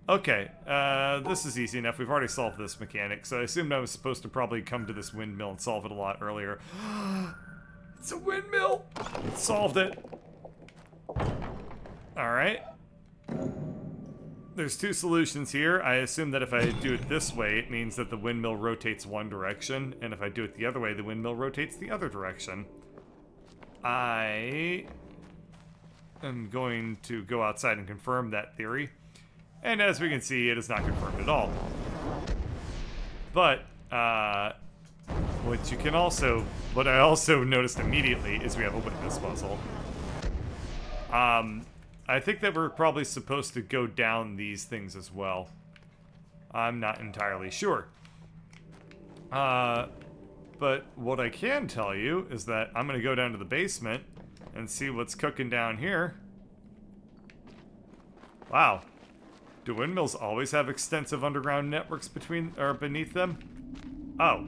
Okay, this is easy enough. We've already solved this mechanic, so I assumed I was supposed to probably come to this windmill and solve it a lot earlier. It's a windmill! Solved it. Alright. There's two solutions here. I assume that if I do it this way, it means that the windmill rotates one direction, and if I do it the other way, the windmill rotates the other direction. I am going to go outside and confirm that theory. And as we can see, it is not confirmed at all. But, what I also noticed immediately is we have a witness puzzle. I think that we're probably supposed to go down these things as well. I'm not entirely sure. But what I can tell you is that I'm gonna go down to the basement and see what's cooking down here. Wow. Do windmills always have extensive underground networks between or beneath them? Oh.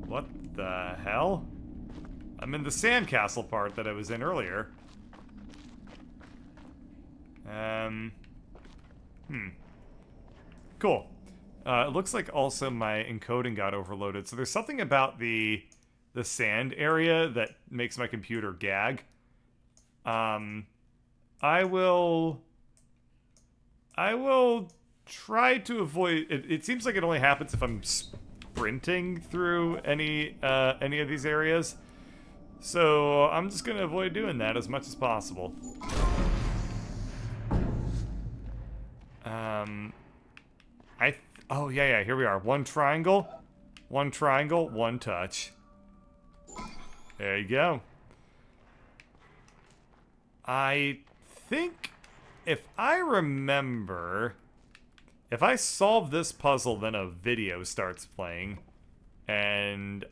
What the hell? I'm in the sandcastle part that I was in earlier. Cool. It looks like also my encoding got overloaded. So there's something about the sand area that makes my computer gag. I will try to avoid it. It seems like it only happens if I'm sprinting through any of these areas. So I'm just gonna avoid doing that as much as possible. Oh yeah, here we are. One triangle, one touch. There you go. I think, if I remember, if I solve this puzzle, then a video starts playing. And,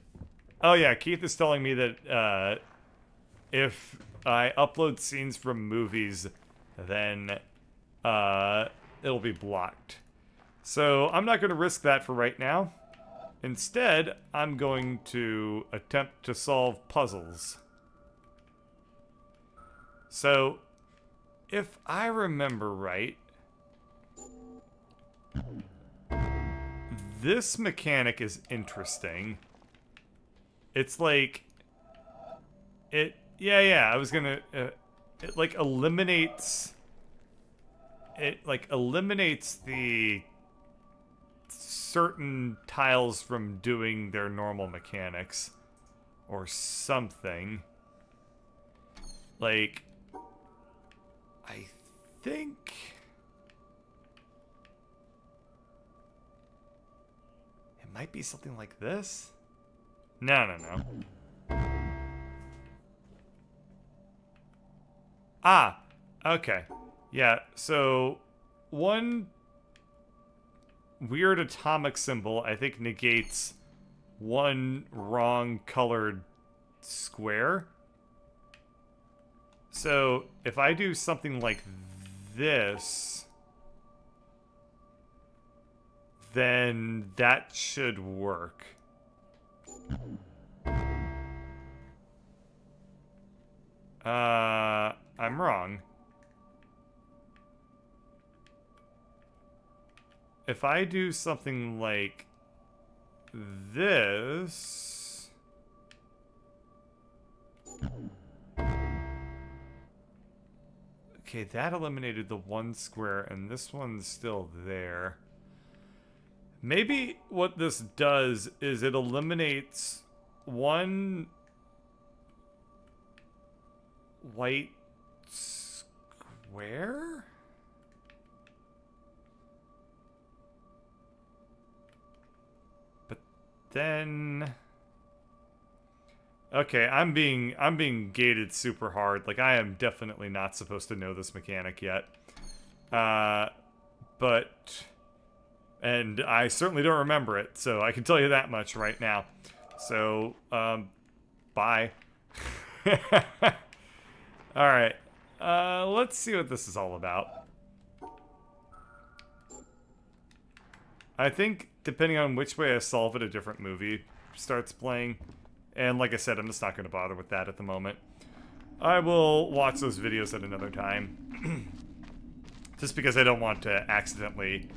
oh yeah, Keith is telling me that if I upload scenes from movies, then it'll be blocked. So I'm not going to risk that for right now. Instead, I'm going to attempt to solve puzzles. So, if I remember right, this mechanic is interesting. It's like, I was gonna, it like eliminates the certain tiles from doing their normal mechanics or something. Like, I think it might be something like this. No. Ah, okay. Yeah, so one weird atomic symbol, I think, negates one wrong colored square. So, if I do something like this, then that should work. I'm wrong. If I do something like this... Okay, that eliminated the one square, and this one's still there. Maybe what this does is it eliminates one white square? But then... Okay, I'm being gated super hard. Like, I am definitely not supposed to know this mechanic yet. And I certainly don't remember it, so I can tell you that much right now. So, bye. Alright, let's see what this is all about. I think, depending on which way I solve it, a different movie starts playing. And like I said, I'm just not going to bother with that at the moment. I will watch those videos at another time. just because I don't want to accidentally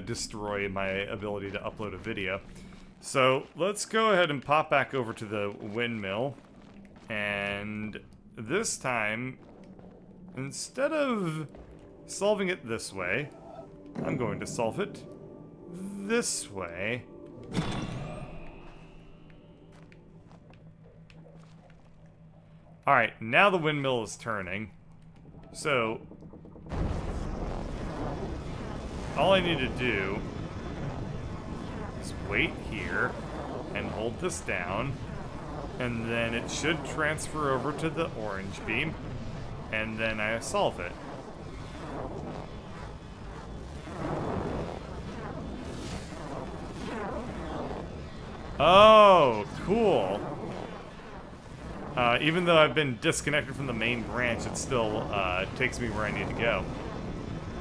destroy my ability to upload a video. So let's go ahead and pop back over to the windmill, and this time, instead of solving it this way, I'm going to solve it this way. Alright, now the windmill is turning. So, all I need to do is wait here and hold this down, and then it should transfer over to the orange beam, and then I solve it. Oh, cool. Even though I've been disconnected from the main branch, it still takes me where I need to go.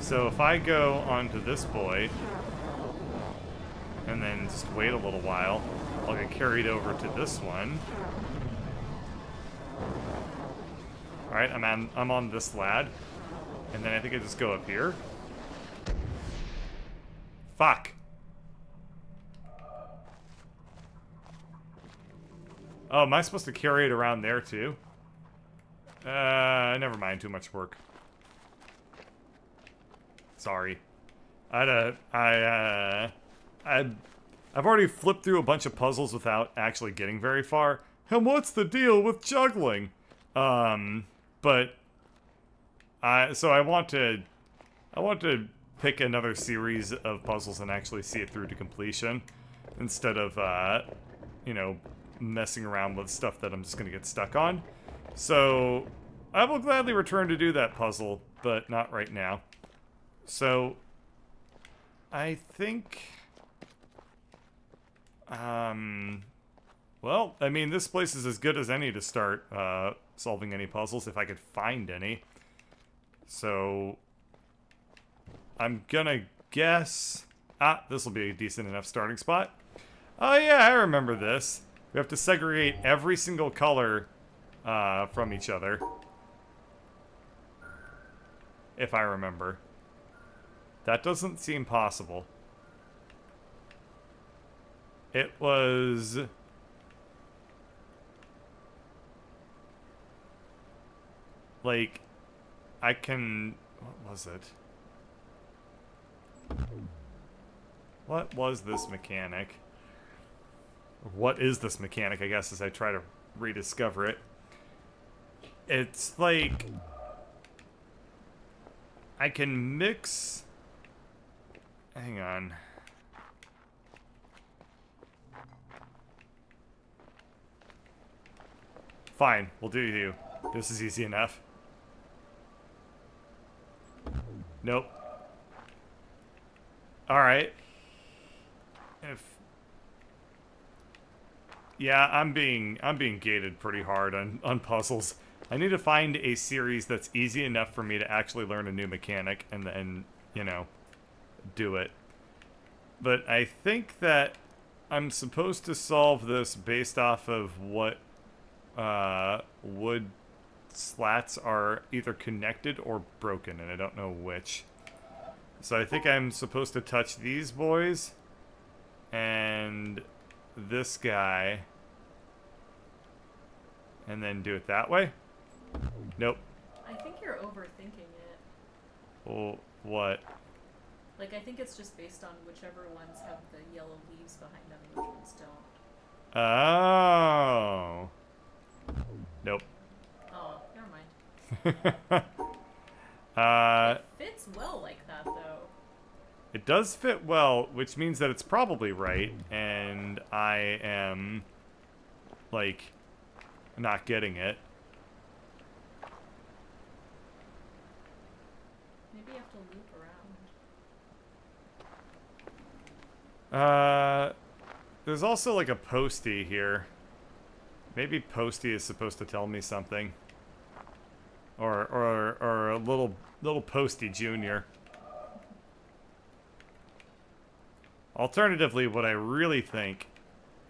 So if I go onto this boy, and then just wait a little while, I'll get carried over to this one. Alright, I'm on this lad. And then I think I just go up here. Fuck. Oh, am I supposed to carry it around there too? Never mind, too much work. Sorry. I've already flipped through a bunch of puzzles without actually getting very far. And what's the deal with juggling? But so I want to pick another series of puzzles and actually see it through to completion instead of you know, messing around with stuff that I'm just gonna get stuck on. So I will gladly return to do that puzzle, but not right now. So I think well, I mean, this place is as good as any to start solving any puzzles, if I could find any. So I'm gonna guess this will be a decent enough starting spot. Oh yeah, I remember this. We have to segregate every single color from each other. If I remember. That doesn't seem possible. It was... like, I can... what was it? What was this mechanic? What is this mechanic, I guess, as I try to rediscover it. It's like... I can mix... hang on. Fine, we'll do you. This is easy enough. Nope. Alright. Yeah, I'm being gated pretty hard on puzzles. I need to find a series that's easy enough for me to actually learn a new mechanic and then, you know, do it. But I think that I'm supposed to solve this based off of what wood slats are either connected or broken, and I don't know which. So I think I'm supposed to touch these boys and this guy and then do it that way? Nope. I think you're overthinking it. Well, what? Like, I think it's just based on whichever ones have the yellow leaves behind them and which ones don't. Oh. Nope. Oh, never mind. It fits well like that, though. It does fit well, which means that it's probably right, and I am, like, not getting it. Maybe you have to loop around. There's also, like, a postie here. Maybe postie is supposed to tell me something. Or a little postie junior. Alternatively, what I really think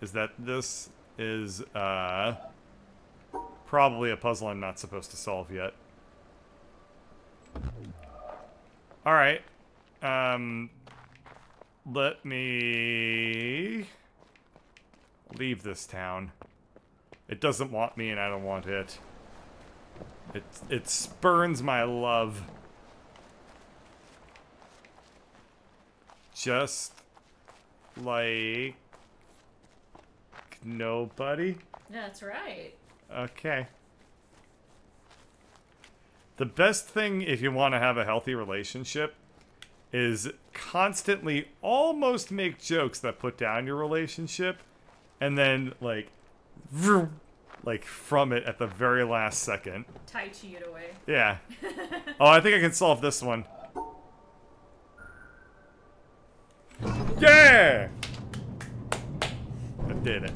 is that this is probably a puzzle I'm not supposed to solve yet. Alright. Let me leave this town. It doesn't want me and I don't want it. It spurns my love. Just like nobody? That's right. Okay. The best thing if you want to have a healthy relationship is constantly almost make jokes that put down your relationship and then like from it at the very last second. Tai Chi it away. Yeah. Oh, I think I can solve this one. Yeah! I did it.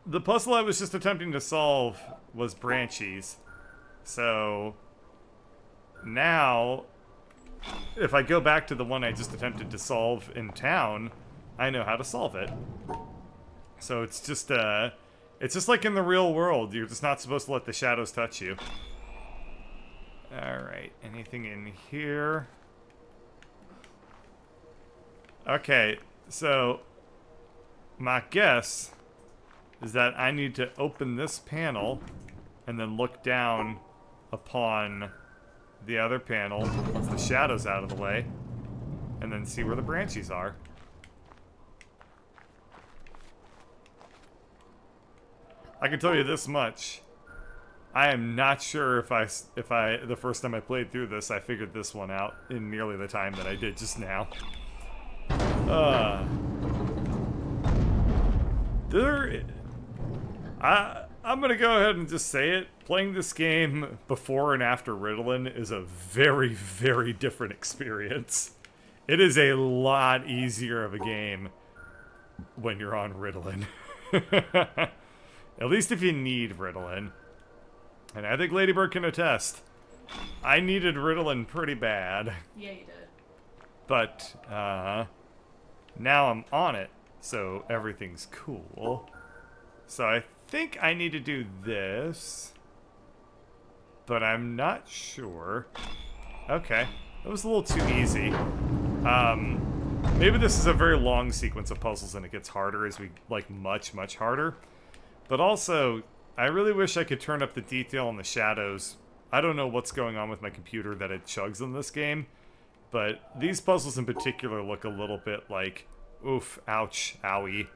The puzzle I was just attempting to solve was branchies. So now, if I go back to the one I just attempted to solve in town, I know how to solve it. So it's just like in the real world. You're just not supposed to let the shadows touch you. Alright, anything in here? Okay, so my guess is that I need to open this panel and then look down upon the other panel once the shadow's out of the way and then see where the branchies are. I can tell you this much. I am not sure if the first time I played through this, I figured this one out in nearly the time that I did just now. I'm gonna go ahead and just say it. Playing this game before and after Ritalin is a very, very different experience. It is a lot easier of a game when you're on Ritalin. At least if you need Ritalin. And I think Ladybird can attest. I needed Ritalin pretty bad. Yeah, you did. But, now I'm on it, so everything's cool. So I think I need to do this. But I'm not sure. Okay. That was a little too easy. Maybe this is a very long sequence of puzzles and it gets harder as we, like, much, much harder. But also, I really wish I could turn up the detail on the shadows. I don't know what's going on with my computer that it chugs in this game. But these puzzles in particular look a little bit like, oof, ouch, owie.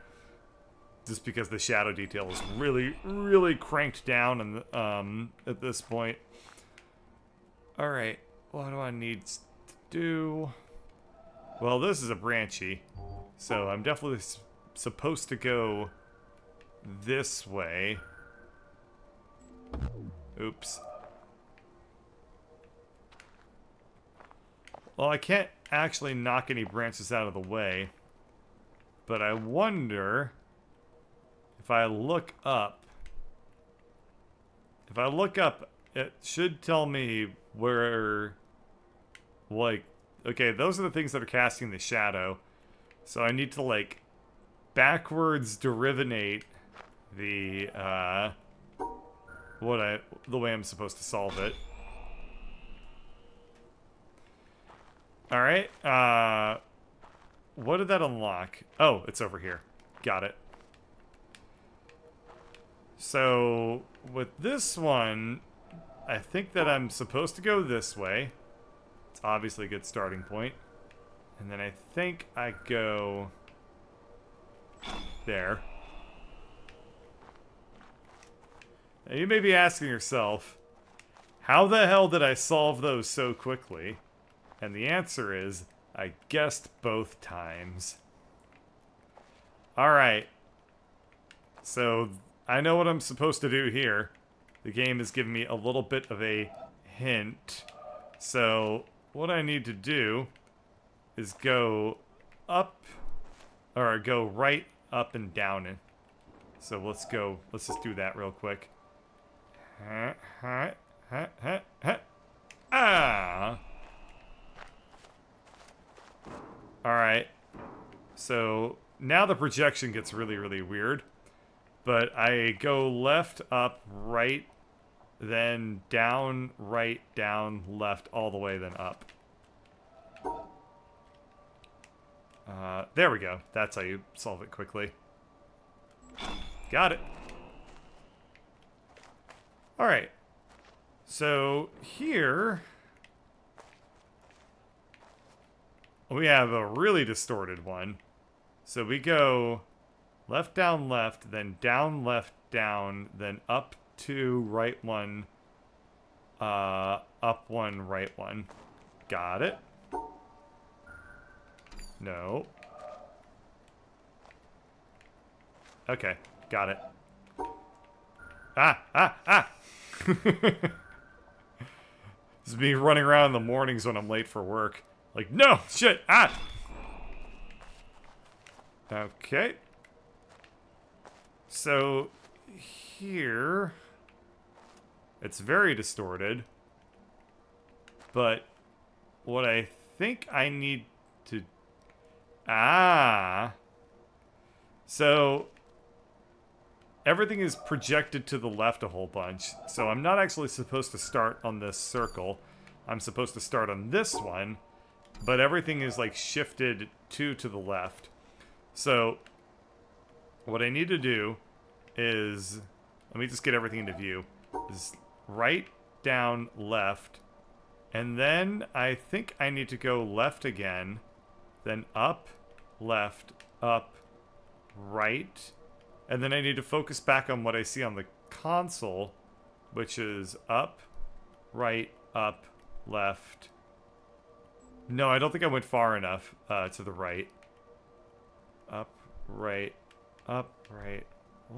Just because the shadow detail is really, really cranked down in the, at this point. Alright, what do I need to do? Well, this is a branchy, so I'm definitely supposed to go this way. Oops. Well, I can't actually knock any branches out of the way, but I wonder if I look up. If I look up, it should tell me where, like, okay, those are the things that are casting the shadow. So I need to, like, backwards derivinate the, the way I'm supposed to solve it. Alright, what did that unlock? Oh, it's over here. Got it. So, with this one, I think that I'm supposed to go this way. It's obviously a good starting point. And then I think I go there. Now you may be asking yourself, how the hell did I solve those so quickly? And the answer is, I guessed both times. Alright. So, I know what I'm supposed to do here. The game is giving me a little bit of a hint. So, what I need to do is go up, or go right, up, and down it. So let's just do that real quick. Ah! Alright. So, now the projection gets really, really weird. But I go left, up, right, then down, right, down, left, all the way, then up. There we go. That's how you solve it quickly. Got it. Alright. So, here... we have a really distorted one. So we go left, then down, left, down, then up 2, right 1, up 1, right 1. Got it. No. Okay, got it. Ah! This is me running around in the mornings when I'm late for work. Like, no! Shit! Ah! Okay. So, here... it's very distorted. But, what I think I need to... ah! So, everything is projected to the left a whole bunch. So, I'm not actually supposed to start on this circle. I'm supposed to start on this one. But everything is, like, shifted to the left. So, what I need to do is... let me just get everything into view. Is right, down, left. And then I think I need to go left again. Then up, left, up, right. And then I need to focus back on what I see on the console, which is up, left. No, I don't think I went far enough to the right. Up, right,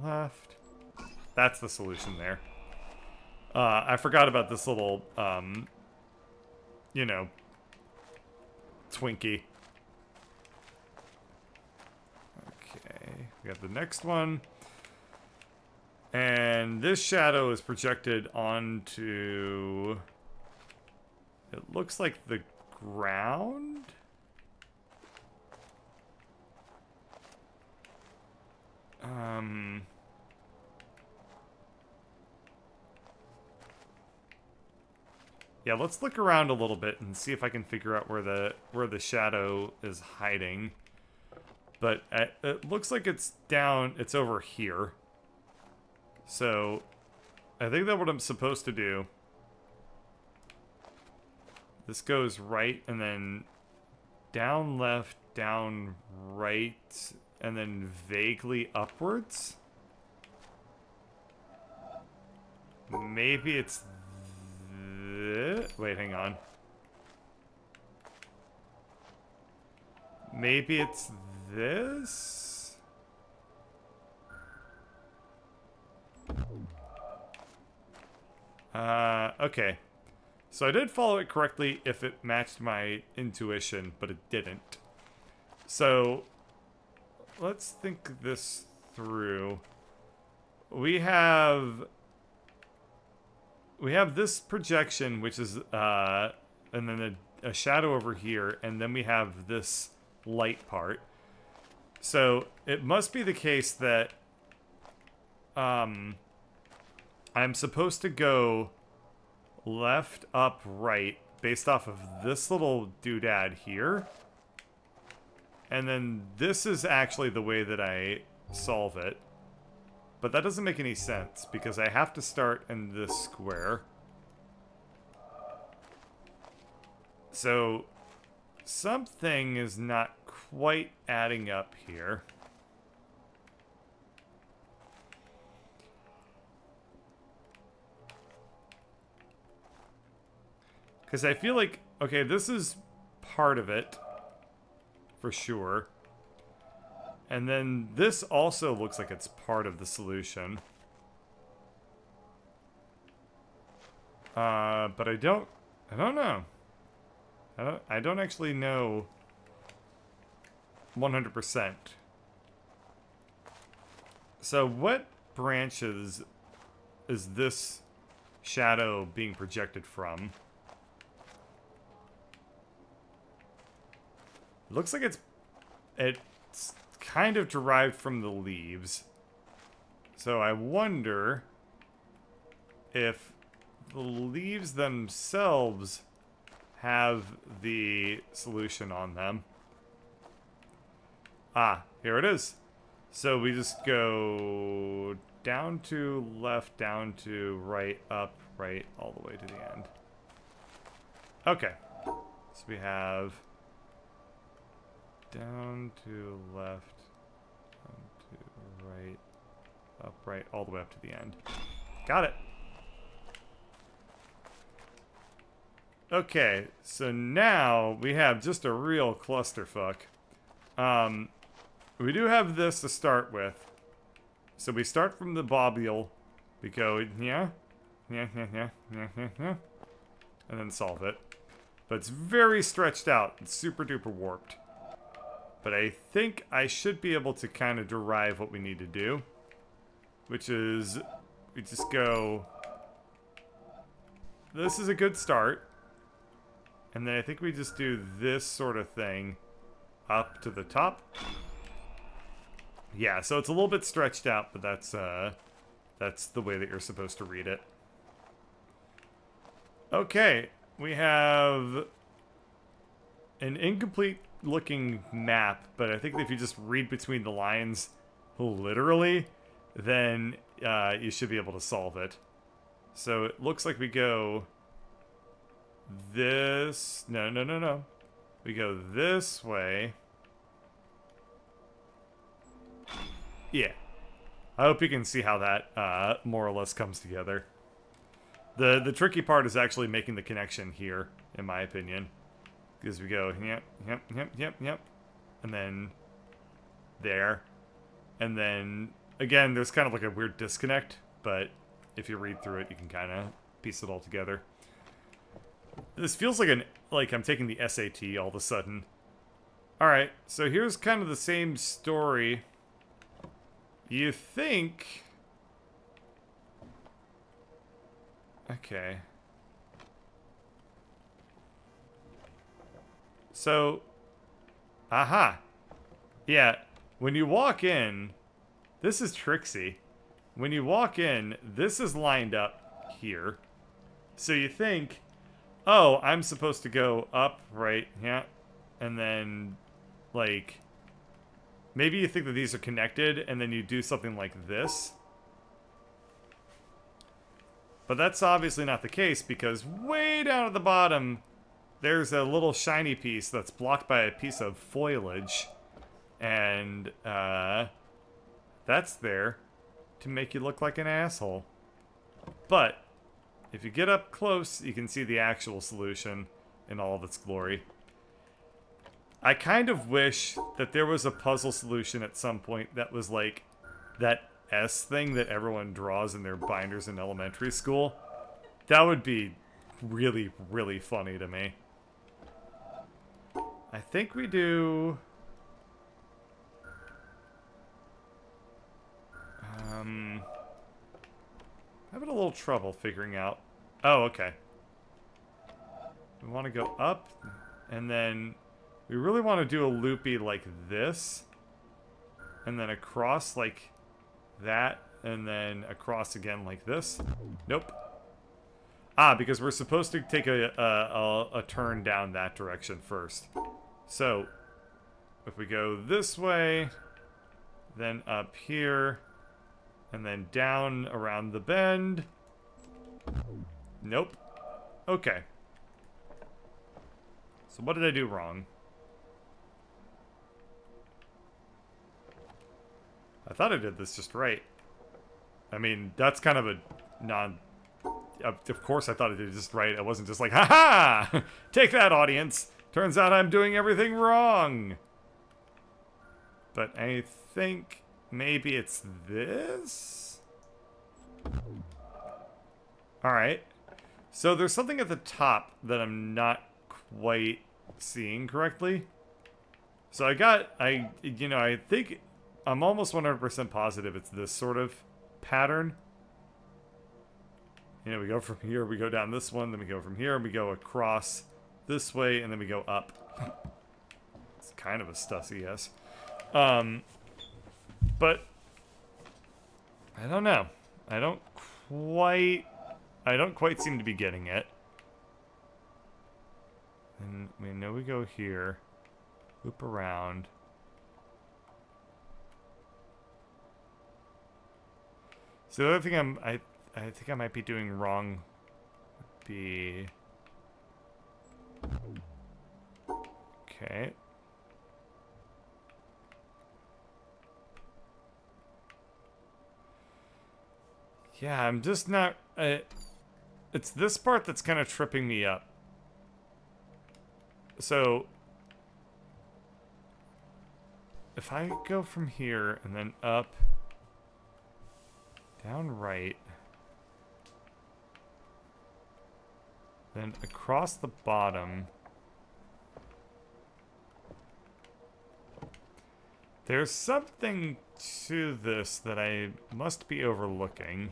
left. That's the solution there. I forgot about this little, you know, Twinkie. Okay, we got the next one. And this shadow is projected onto... it looks like the ground? Yeah, let's look around a little bit and see if I can figure out where the shadow is hiding. But it looks like it's down, it's over here. So, I think that's what I'm supposed to do. This goes right, and then down left, down right, and then vaguely upwards? Maybe it's... wait, hang on. Maybe it's this? Okay. So I did follow it correctly if it matched my intuition, but it didn't. So, let's think this through. We have this projection, which is, and then a shadow over here, and then we have this light part. So, it must be the case that, I'm supposed to go left, up, right, based off of this little doodad here. And then this is actually the way that I solve it. But that doesn't make any sense, because I have to start in this square. So, something is not quite adding up here. Because I feel like, okay, this is part of it, for sure. And then this also looks like it's part of the solution. But I don't know. I don't actually know 100%. So what branches is this shadow being projected from? It looks like it's kind of derived from the leaves. So I wonder if the leaves themselves have the solution on them. Ah, here it is. So we just go down to left, down to right, up, right, all the way to the end. Okay. So we have down to left, down to right, up, right, all the way up to the end. Got it. Okay, so now we have just a real clusterfuck. We do have this to start with. So we start from the bobule. We go, yeah, and then solve it. But it's very stretched out. It's super duper warped. But I think I should be able to kind of derive what we need to do. Which is, we just go, this is a good start. And then I think we just do this sort of thing up to the top. Yeah, so it's a little bit stretched out, but that's the way that you're supposed to read it. Okay, we have an incomplete looking map, but I think if you just read between the lines literally, then you should be able to solve it. So it looks like we go this... No. We go this way. Yeah. I hope you can see how that more or less comes together. The tricky part is actually making the connection here, in my opinion. Because we go, yep. And then there. And then, again, there's kind of like a weird disconnect, but if you read through it, you can kind of piece it all together. This feels like I'm taking the SAT all of a sudden. Alright, so here's kind of the same story. You think... Okay. So... Aha! Yeah, when you walk in... This is tricksy. When you walk in, this is lined up here. So you think... Oh, I'm supposed to go up, right, yeah, and then, like, maybe you think that these are connected, and then you do something like this. But that's obviously not the case, because way down at the bottom, there's a little shiny piece that's blocked by a piece of foliage, and, that's there to make you look like an asshole. But... if you get up close, you can see the actual solution in all of its glory. I kind of wish that there was a puzzle solution at some point that was like that S thing that everyone draws in their binders in elementary school. That would be really, really funny to me. I think we do... having a little trouble figuring out. Oh, okay. We want to go up, and then we really want to do a loopy like this, and then across like that, and then across again like this. Nope. Ah, because we're supposed to take a turn down that direction first. So, if we go this way, then up here, and then down around the bend. Nope. Okay. So what did I do wrong? I thought I did this just right. I mean, that's kind of a non... Of course I thought I did it just right. I wasn't just like, ha-ha! Take that, audience! Turns out I'm doing everything wrong! But I think... maybe it's this? Alright. So there's something at the top that I'm not quite seeing correctly. So I think I'm almost 100% positive it's this sort of pattern. You know, we go from here, we go down this one, then we go from here, and we go across this way, and then we go up. It's kind of a Stussy, yes. But I don't know. I don't quite seem to be getting it. And we know we go here. Loop around. So the other thing I think I might be doing wrong would be... Okay. Yeah, I'm just not... it's this part that's kind of tripping me up. So... if I go from here and then up... down right... then across the bottom... there's something to this that I must be overlooking.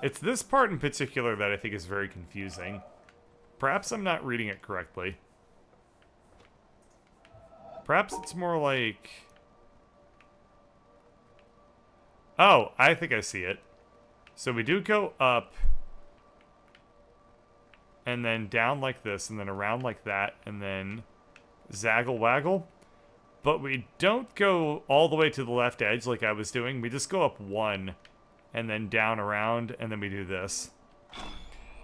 It's this part in particular that I think is very confusing. Perhaps I'm not reading it correctly. Perhaps it's more like... oh, I think I see it. So we do go up, and then down like this, and then around like that, and then zaggle waggle. But we don't go all the way to the left edge like I was doing. We just go up one, and then down around, and then we do this.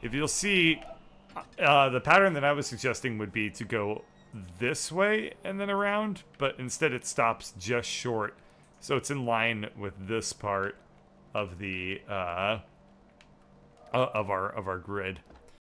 If you'll see, the pattern that I was suggesting would be to go this way and then around, but instead it stops just short. So it's in line with this part of the of our grid.